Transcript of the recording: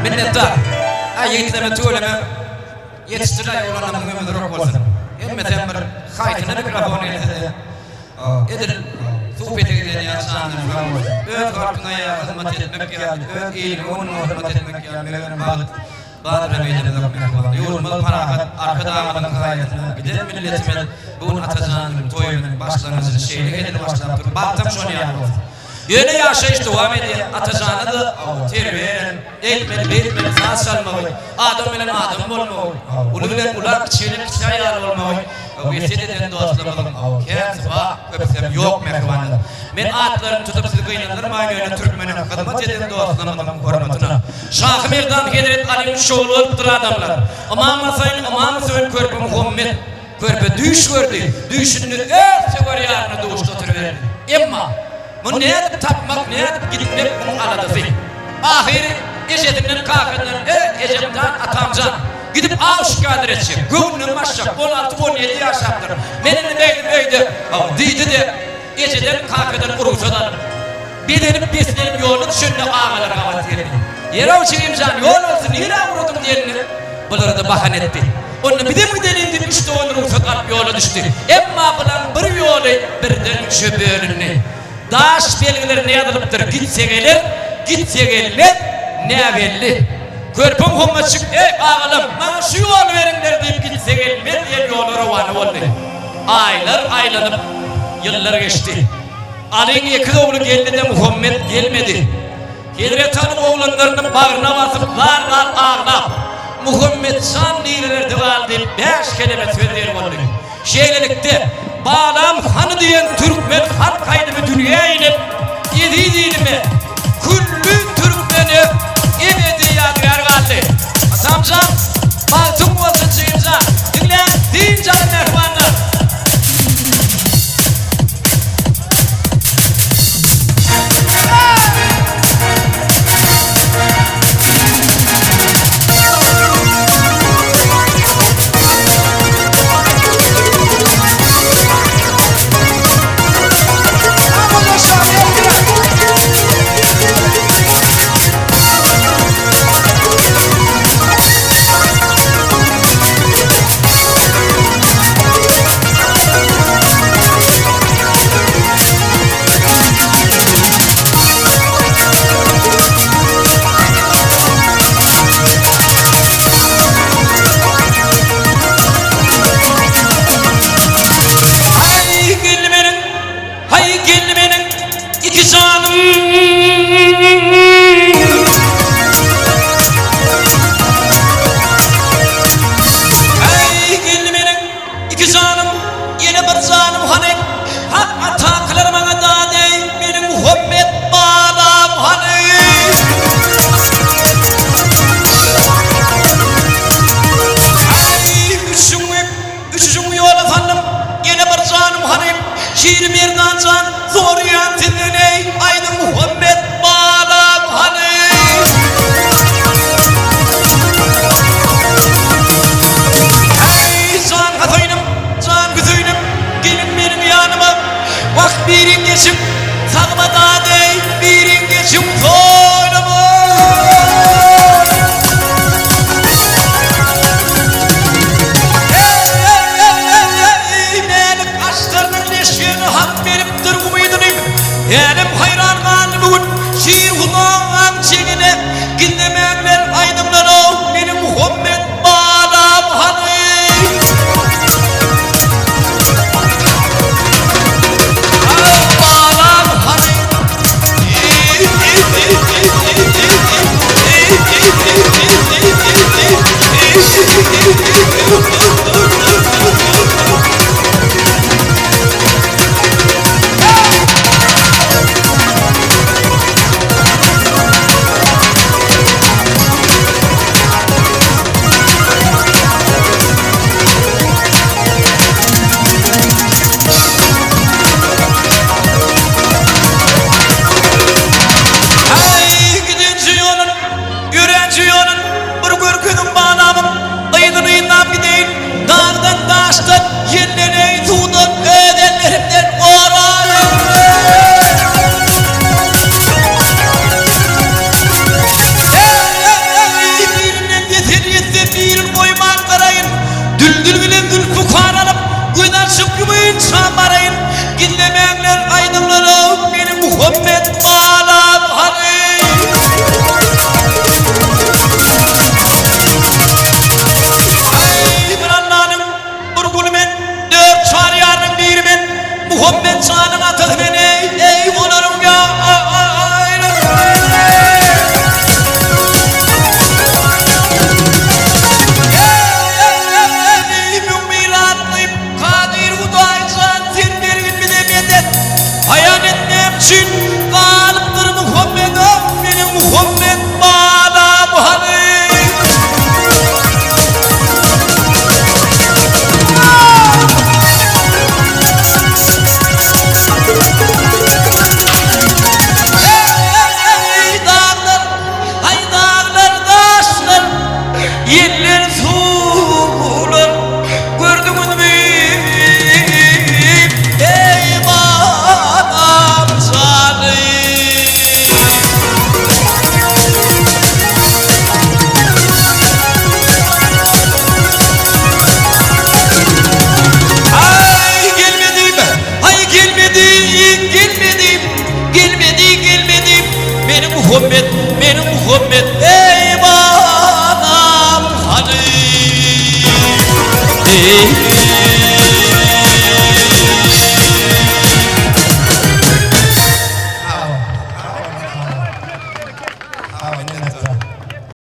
minnettar. Yiğitleme tüyleme yetiştirler yoluna mühimdir ok olsun. Emmeten bir haytına mikrofonu edin. Sohbet edilen yaşanır. Öz halkına hizmet etmek geldi. Öz iyiliğine hizmet etmek geldi. Meleğine bağlı meydana dökmek var. Yolmalı parakat, arka dağılın hayatına. Gidelim milletimin, bunun atacağının, toyunun, başlarınızın şeyini edin başlayıp durun. Baktım şunu yani. Yöne yaşayış devam edin. Atacağını da terbiyenin, eğitmeni, belirtmeni, sağ salmalı. Adam ile adam olmalı. Ulu bilen ular, kişinin kişi ayarı olmalı. Vesile dostlamadım. Kendisi var, köpüsem yok mehvanı. Men atlarını tutup sizi kıynandırmayın öyle Türkmenin hizmet edin dostlamadım hürmetine. Şah Merdan Hedret Ali'nin şoğlu olup adamlar. Aman masayın körpe Muhammed. Körpe düş gördü. Düşününü ölse var yarını doğuşta oturuverir. Emma bu ne tapmak ne gitmek bunun aladası. Ahiri eşedimden kalkından ecemden atamcan. Gidip aşikadır etsin. Gönlüm aşağı 16-17 yaşaktır. Benim beydi. Diydi de eceden kalkından uruşadan. Bedenip beslenip yolun şönle ağalar kavat yerini. Yere uçayımcan yol olsun yine vurdum yerini. Bunları da bahane etti. Onu bir de mi denildim işte onu ruhsat alıp yola düştü. Emma bulan bir yolu birden üçe bölünü. Daş belgeleri ne yazılıptır? Gitse gelir ne belli. Körpüm humma çık, ağalım, bana şu yol verinler deyip gitse gelmez diye yolu rıvanı oldu. Aylar aylanıp yıllar geçti. Ali'nin iki oğlu geldi de Muhammed gelmedi. Hedret Hanım oğlanlarının bağrına basıp var ağla. Muhammed san lirelerdi var deyip 5 kelime söyleyelim oldu. Şeylelikte Balam hanı diyen Türkmen halk kaydımı dünyaya inip yediğini küllü Türkmeni ebedi yadigar kaldı. Atamcan altın olsun çığımca dinle din canım mehvanlar. Hey